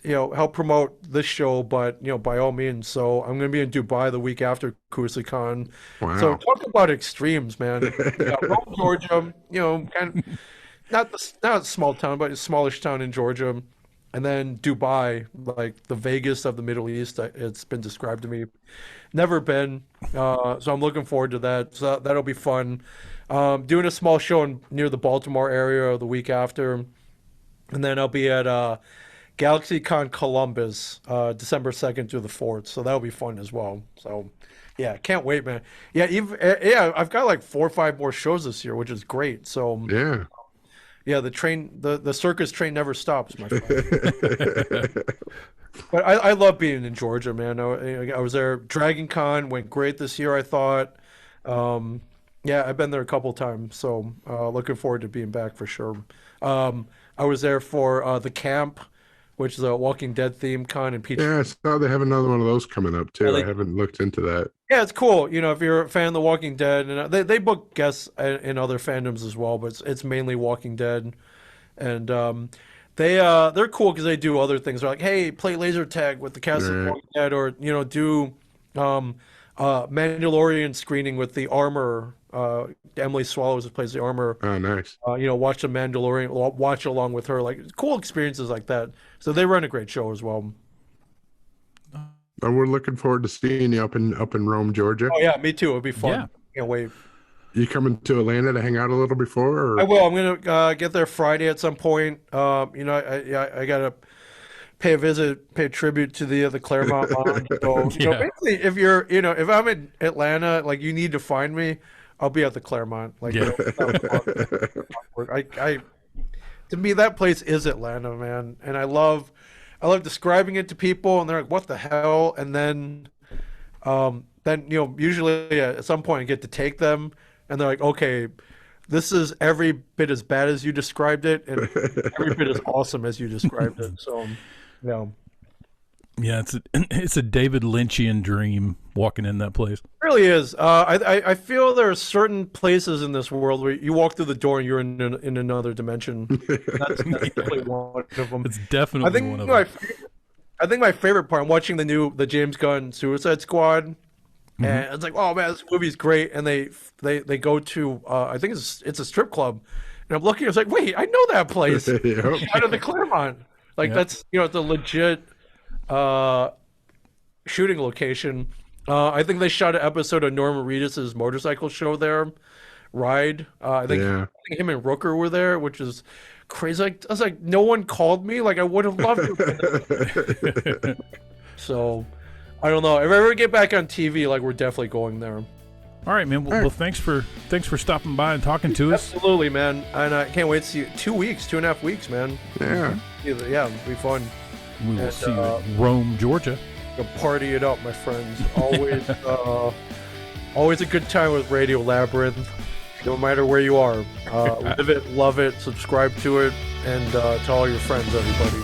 K: Help promote this show, but by all means. So I'm gonna be in Dubai the week after Coosacon.
B: Wow.
K: So talk about extremes, man. Rome, Georgia. Kind of not a small town, but a smallish town in Georgia, and then Dubai, like the Vegas of the Middle East. It's been described to me. Never been. So I'm looking forward to that. So that'll be fun. Doing a small show near the Baltimore area the week after, and then I'll be at GalaxyCon Columbus, December 2nd through the 4th. So that'll be fun as well. So, yeah, can't wait, man. Yeah, I've got like 4 or 5 more shows this year, which is great. So yeah, the circus train never stops, my friend. But I love being in Georgia, man. I was there. Dragon Con went great this year, I thought. Yeah, I've been there a couple times, so looking forward to being back for sure. I was there for the camp, which is a Walking Dead theme con in Peach.
B: Yeah, I saw they have another one of those coming up too.
K: Yeah,
B: I haven't looked into that.
K: Yeah, it's cool. You know, if you're a fan of The Walking Dead, and they book guests in other fandoms as well, but it's mainly Walking Dead, and they're cool because they do other things. They're like, hey, play laser tag with the cast of Walking Dead, or do Mandalorian screening with the Armor. Emily Swallows who plays the Armor.
B: Oh, nice.
K: Watch the Mandalorian, watch along with her, like cool experiences like that. So they run a great show as well.
B: And we're looking forward to seeing you up in Rome, Georgia.
K: Oh yeah, me too. It'll be fun.
C: Yeah.
K: Can't wait.
B: You coming to Atlanta to hang out a little before? Or?
K: I will. I'm gonna get there Friday at some point. I gotta pay a tribute to the Claremont Lounge. So, basically, if I'm in Atlanta, like you need to find me, I'll be at the Claremont. Like, to me, that place is Atlanta, man, and I love describing it to people, and they're like, "What the hell?" And then usually at some point I get to take them, and they're like, "Okay, this is every bit as bad as you described it, and every bit as awesome as you described it." So,
C: yeah, it's a David Lynchian dream walking in that place.
K: It really is. I feel there are certain places in this world where you walk through the door and you're in another dimension. That's definitely one of them.
C: It's definitely one of them.
K: I think my favorite part, I'm watching the James Gunn Suicide Squad, and it's like, oh man, this movie's great. And they go to I think it's a strip club, and I'm looking, I was like, wait, I know that place. Out of the Claremont. Like that's it's a legit shooting location. I think they shot an episode of Norman Reedus' motorcycle show there, Ride. I think him and Rooker were there, which is crazy. I was like, no one called me. Like I would have loved to. So, I don't know. If I ever get back on TV, like we're definitely going there.
C: All right, man. Well, thanks for stopping by and talking to us.
K: Absolutely, man. And I can't wait to see you. 2.5 weeks, man.
B: Yeah.
K: Yeah, it'll be fun.
C: We will see you in Rome, Georgia.
K: Party it up, my friends. Always, always a good time with Radio Labyrinth. No matter where you are, live it, love it, subscribe to it, and to all your friends, everybody.